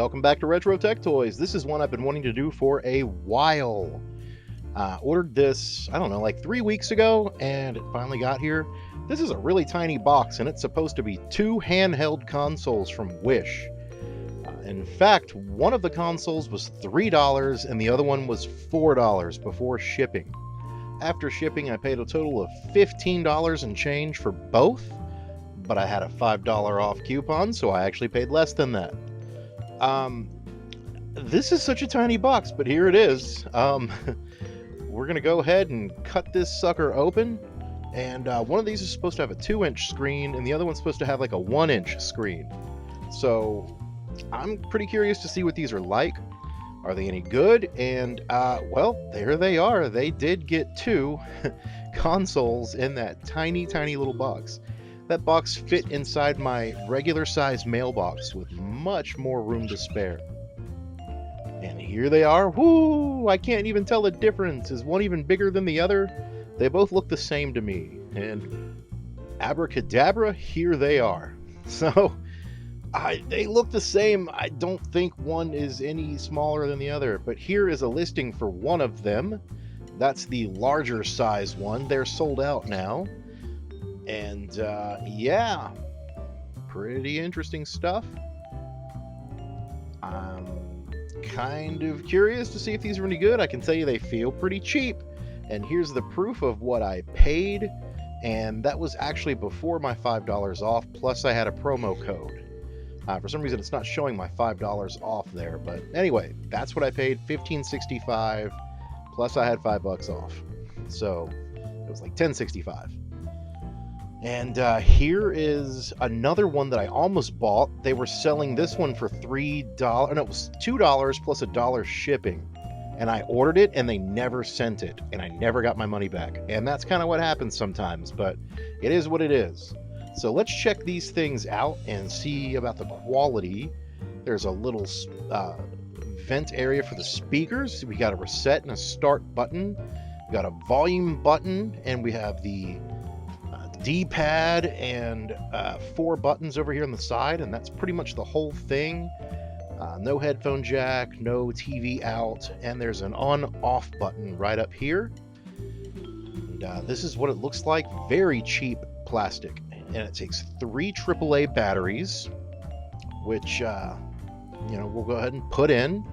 welcome back to Retro Tech Toys. This is one I've been wanting to do for a while. Ordered this, I don't know, like 3 weeks ago, and it finally got here. This is a really tiny box, and it's supposed to be 2 handheld consoles from Wish. In fact, one of the consoles was $3, and the other one was $4 before shipping. After shipping, I paid a total of $15 and change for both, but I had a $5 off coupon, so I actually paid less than that. This is such a tiny box, but here it is. We're gonna go ahead and cut this sucker open, and one of these is supposed to have a 2-inch screen, and the other one's supposed to have like a 1-inch screen. So I'm pretty curious to see what these are like. Are they any good? And well, there they are. They did get 2 consoles in that tiny little box. That box fit inside my regular size mailbox with much more room to spare. And here they are. Woo! I can't even tell the difference. Is one even bigger than the other? They both look the same to me. And abracadabra, here they are. So, they look the same. I don't think one is any smaller than the other. But here is a listing for one of them. That's the larger size one. They're sold out now. And yeah, pretty interesting stuff. I'm kind of curious to see if these are any good. I can tell you they feel pretty cheap. And here's the proof of what I paid. And that was actually before my $5 off, plus I had a promo code. For some reason, it's not showing my $5 off there. But anyway, that's what I paid, $15.65, plus I had $5 off. So it was like $10.65. And here is another one that I almost bought. They were selling this one for $3. No, it was $2 plus $1 shipping. And I ordered it, and they never sent it. And I never got my money back. And that's kind of what happens sometimes, but it is what it is. So let's check these things out and see about the quality. There's a little vent area for the speakers. We got a reset and a start button. We got a volume button, and we have the D-pad and 4 buttons over here on the side, and that's pretty much the whole thing. No headphone jack, no TV out, and there's an on-off button right up here. And this is what it looks like. Very cheap plastic, and it takes 3 AAA batteries, which we'll go ahead and put in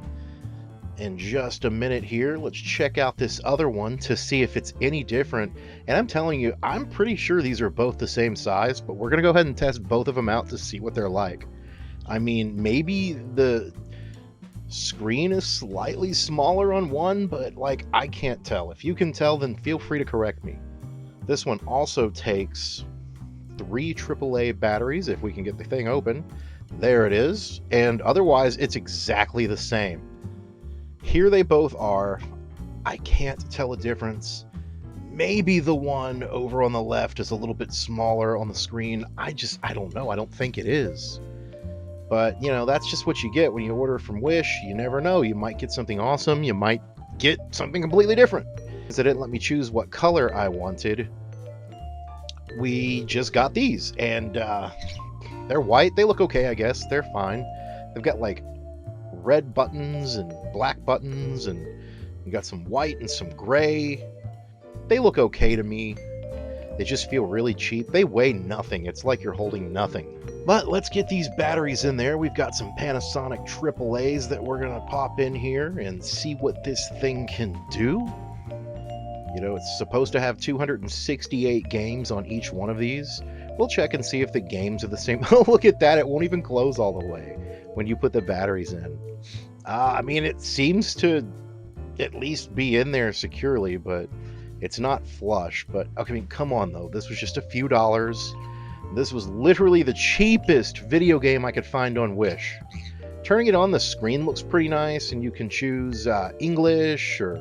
just a minute here. Let's check out this other one to see if it's any different. And I'm telling you, I'm pretty sure these are both the same size, but we're gonna go ahead and test both of them out to see what they're like. I mean, maybe the screen is slightly smaller on one, but like, I can't tell. If you can tell, then feel free to correct me. This one also takes 3 AAA batteries, if we can get the thing open. There it is. And otherwise, it's exactly the same. Here they both are. I can't tell a difference. Maybe the one over on the left is a little bit smaller on the screen. I don't know. I don't think it is. But, that's just what you get when you order from Wish. You never know. You might get something awesome. You might get something completely different. Because they didn't let me choose what color I wanted, we just got these. And they're white. They look okay, I guess. They're fine. They've got like red buttons and black buttons, and you got some white and some gray. They look okay to me. They just feel really cheap. They weigh nothing. It's like you're holding nothing. But let's get these batteries in there. We've got some Panasonic AAAs that we're gonna pop in here and see what this thing can do. It's supposed to have 268 games on each one of these. We'll check and see if the games are the same. Oh, look at that. It won't even close all the way when you put the batteries in. I mean, it seems to at least be in there securely, but it's not flush. But okay, I mean, come on though. This was just a few dollars. This was literally the cheapest video game I could find on Wish. Turning it on, the screen looks pretty nice, and you can choose English or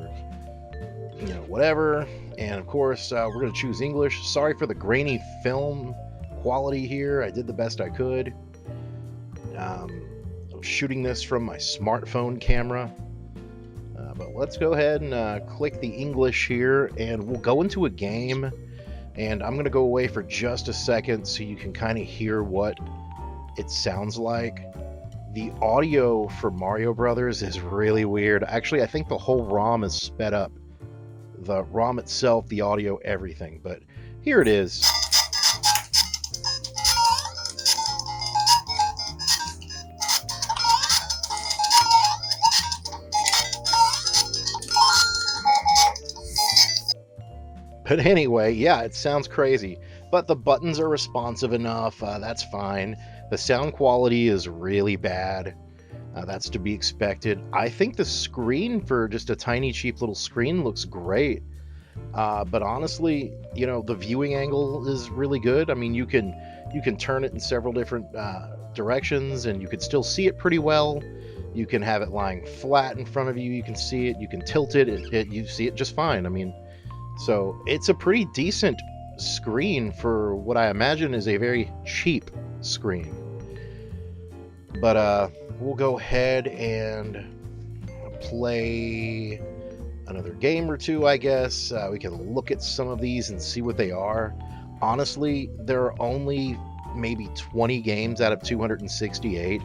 whatever. And of course, we're going to choose English. Sorry for the grainy film quality here. I did the best I could. I'm shooting this from my smartphone camera. But let's go ahead and click the English here, and we'll go into a game. And I'm going to go away for just a second so you can kind of hear what it sounds like. The audio for Mario Brothers is really weird. Actually, I think the whole ROM is sped up. The ROM itself, the audio, everything. But here it is. But anyway, yeah, it sounds crazy. But the buttons are responsive enough. That's fine. The sound quality is really bad. That's to be expected. I think the screen for just a tiny, cheap little screen looks great. But honestly, you know, the viewing angle is really good. I mean, you can turn it in several different directions, and you can still see it pretty well. You can have it lying flat in front of you. You can see it. You can tilt it. You see it just fine. I mean, so it's a pretty decent screen for what I imagine is a very cheap screen. But we'll go ahead and play another game or two, I guess. We can look at some of these and see what they are. Honestly, there are only maybe 20 games out of 268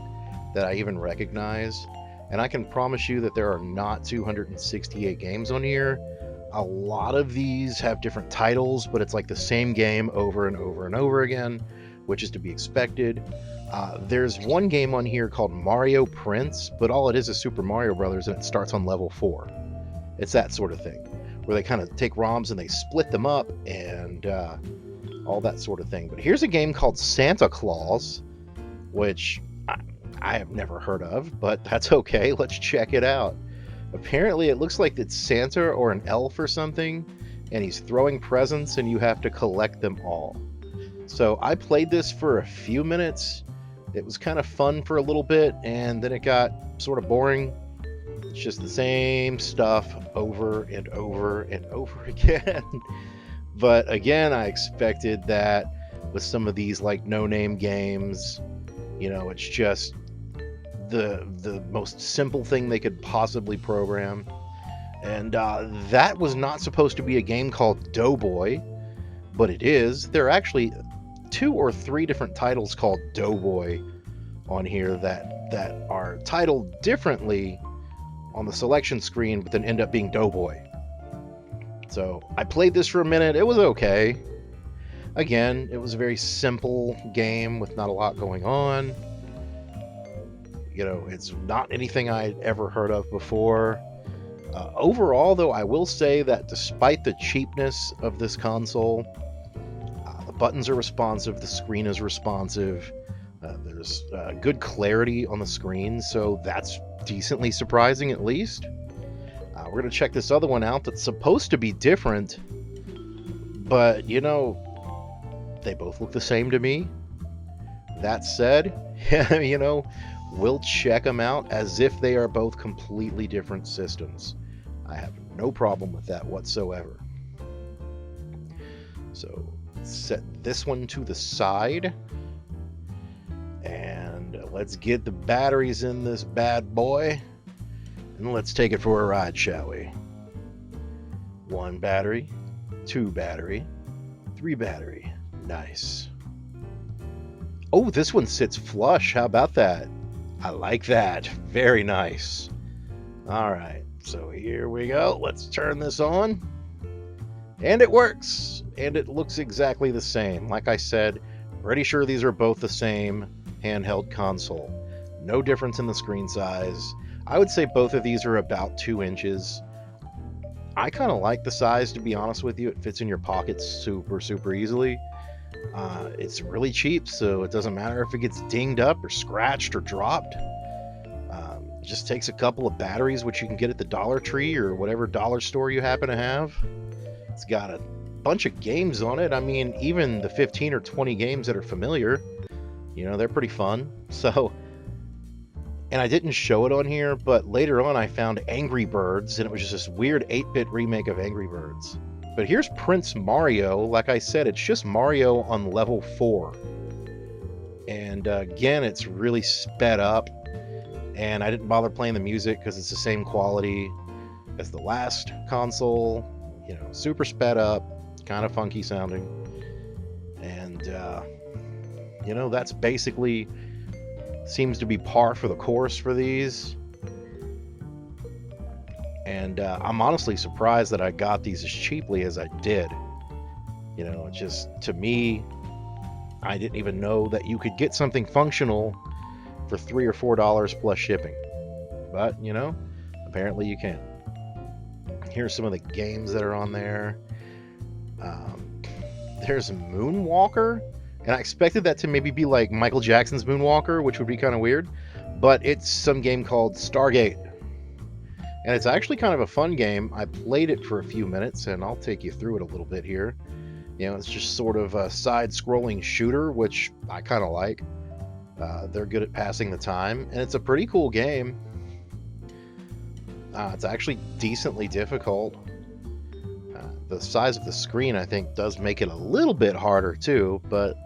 that I even recognize. And I can promise you that there are not 268 games on here. A lot of these have different titles, but it's like the same game over and over and over again, which is to be expected. There's one game on here called Mario Prince, but all it is Super Mario Brothers, and it starts on level 4. It's that sort of thing, where they kind of take ROMs and they split them up and all that sort of thing. But here's a game called Santa Claus, which I have never heard of, but that's okay. Let's check it out. Apparently, it looks like it's Santa or an elf or something, and he's throwing presents, and you have to collect them all. So I played this for a few minutes. It was kind of fun for a little bit, and then it got sort of boring. It's just the same stuff over and over and over again. But again, I expected that with some of these like no-name games. You know, it's just the most simple thing they could possibly program. And that was not supposed to be a game called Doughboy, but it is. There are actually 2 or 3 different titles called Doughboy on here that are titled differently on the selection screen, but then end up being Doughboy. So I played this for a minute. It was okay. Again, it was a very simple game with not a lot going on. You know, it's not anything I'd ever heard of before. Overall, though, I will say that despite the cheapness of this console, the buttons are responsive, the screen is responsive, there's good clarity on the screen, so that's decently surprising at least. We're going to check this other one out that's supposed to be different, but, you know, they both look the same to me. That said, you know, we'll check them out as if they are both completely different systems. I have no problem with that whatsoever. So set this one to the side, and let's get the batteries in this bad boy, and let's take it for a ride, shall we? 1 battery, 2 battery, 3 battery. Nice. Oh, this one sits flush. How about that? I like that. Very nice. All right, so here we go. Let's turn this on. And it works. And it looks exactly the same. Like I said, pretty sure these are both the same handheld console. No difference in the screen size. I would say both of these are about 2 inches. I kind of like the size, to be honest with you. It fits in your pocket super easily. It's really cheap, so it doesn't matter if it gets dinged up or scratched or dropped. It just takes a couple of batteries, which you can get at the Dollar Tree or whatever dollar store you happen to have. It's got a bunch of games on it. I mean, even the 15 or 20 games that are familiar, you know, they're pretty fun. So, and I didn't show it on here, but later on I found Angry Birds, and it was just this weird 8-bit remake of Angry Birds. But here's Prince Mario. Like I said, it's just Mario on level 4. And again, it's really sped up. And I didn't bother playing the music because it's the same quality as the last console. You know, super sped up, kind of funky sounding. And, you know, that's basically Seems to be par for the course for these. And I'm honestly surprised that I got these as cheaply as I did. You know, it's just, to me, I didn't even know that you could get something functional for $3 or $4 plus shipping. But, you know, apparently you can. Here's some of the games that are on there. There's Moonwalker, and I expected that to maybe be like Michael Jackson's Moonwalker, which would be kind of weird, but it's some game called Stargate, and it's actually kind of a fun game. I played it for a few minutes, and I'll take you through it a little bit here. You know, it's just sort of a side-scrolling shooter, which I kind of like. They're good at passing the time, and it's a pretty cool game. It's actually decently difficult. The size of the screen, I think, does make it a little bit harder too, but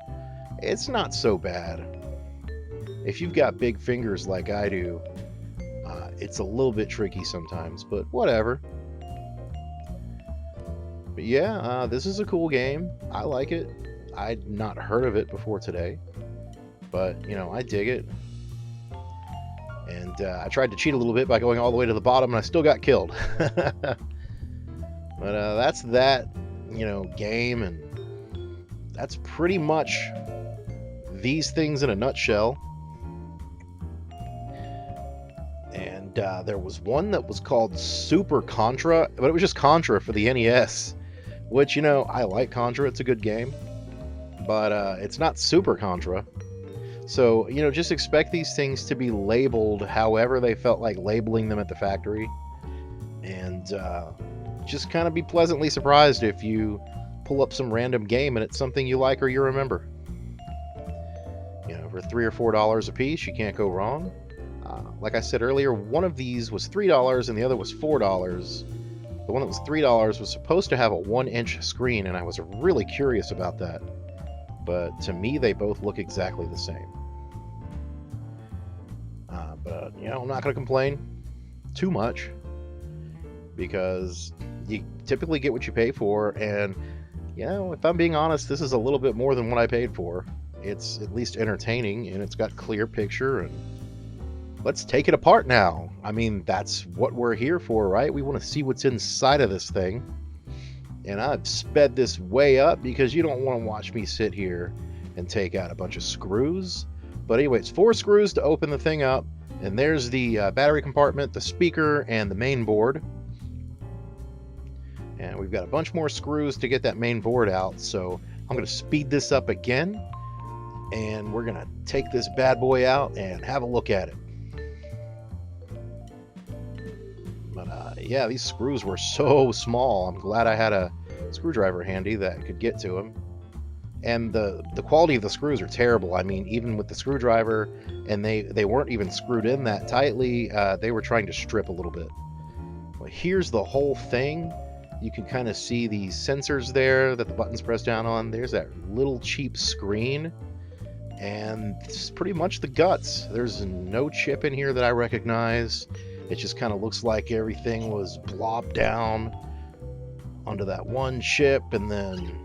it's not so bad. If you've got big fingers like I do, it's a little bit tricky sometimes, but whatever. But yeah, this is a cool game. I like it. I'd not heard of it before today, but, you know, I dig it. And I tried to cheat a little bit by going all the way to the bottom, and I still got killed. But that's that, you know, game, and that's pretty much these things in a nutshell. And there was one that was called Super Contra, but it was just Contra for the NES, which, you know, I like Contra. It's a good game, but it's not Super Contra. So, you know, just expect these things to be labeled however they felt like labeling them at the factory. And just kind of be pleasantly surprised if you pull up some random game and it's something you like or you remember. You know, for $3 or $4 a piece, you can't go wrong. Like I said earlier, one of these was $3 and the other was $4. The one that was $3 was supposed to have a 1-inch screen, and I was really curious about that. But to me, they both look exactly the same. But, you know, I'm not going to complain too much, because you typically get what you pay for, and, you know, if I'm being honest, this is a little bit more than what I paid for. It's at least entertaining, and it's got clear picture, and let's take it apart now. I mean, that's what we're here for, right? We want to see what's inside of this thing. And I've sped this way up because you don't want to watch me sit here and take out a bunch of screws. But anyway, it's 4 screws to open the thing up, and there's the battery compartment, the speaker, and the main board. And we've got a bunch more screws to get that main board out, so I'm going to speed this up again, and we're going to take this bad boy out and have a look at it. But yeah, these screws were so small. I'm glad I had a screwdriver handy that could get to them. And the quality of the screws are terrible. I mean, even with the screwdriver, and they weren't even screwed in that tightly, they were trying to strip a little bit. Well, here's the whole thing. You can kind of see the sensors there that the buttons press down on. There's that little cheap screen, and this is pretty much the guts. There's no chip in here that I recognize. It just kind of looks like everything was blobbed down onto that one chip and then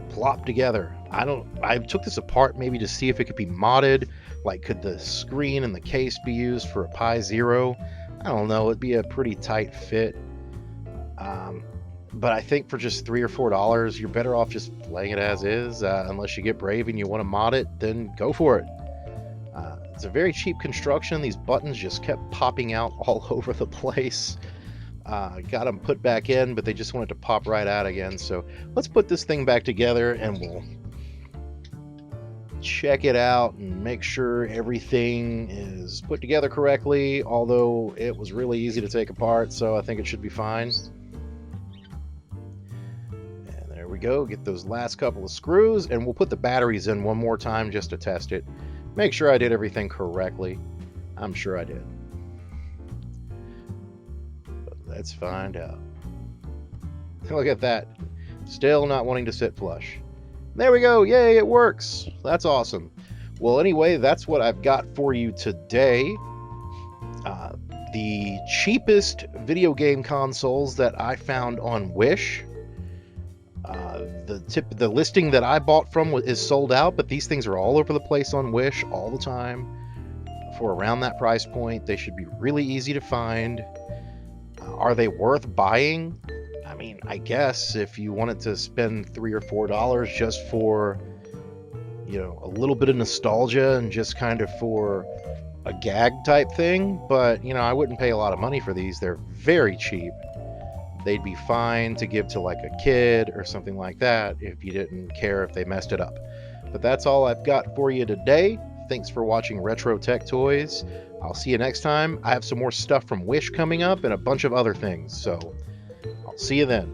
plopped together. I took this apart maybe to see if it could be modded. Like, could the screen and the case be used for a Pi Zero? I don't know. It'd be a pretty tight fit. But I think for just $3 or $4, you're better off just playing it as is. Unless you get brave and you want to mod it, then go for it. It's a very cheap construction. These buttons just kept popping out all over the place. Got them put back in, but they just wanted to pop right out again. So let's put this thing back together, and we'll check it out and make sure everything is put together correctly, although it was really easy to take apart, so I think it should be fine. And there we go. Get those last couple of screws, and we'll put the batteries in one more time just to test it. Make sure I did everything correctly. I'm sure I did. But let's find out. Look at that. Still not wanting to sit flush. There we go. Yay, it works. That's awesome. Well, anyway, that's what I've got for you today. The cheapest video game consoles that I found on Wish. The listing that I bought from is sold out, but these things are all over the place on Wish all the time. For around that price point, they should be really easy to find. Are they worth buying? I mean, I guess if you wanted to spend $3 or $4 just for, a little bit of nostalgia and just kind of for a gag type thing, but I wouldn't pay a lot of money for these. They're very cheap. They'd be fine to give to like a kid or something like that if you didn't care if they messed it up. But that's all I've got for you today. Thanks for watching Retro Tech Toys. I'll see you next time. I have some more stuff from Wish coming up and a bunch of other things, so I'll see you then.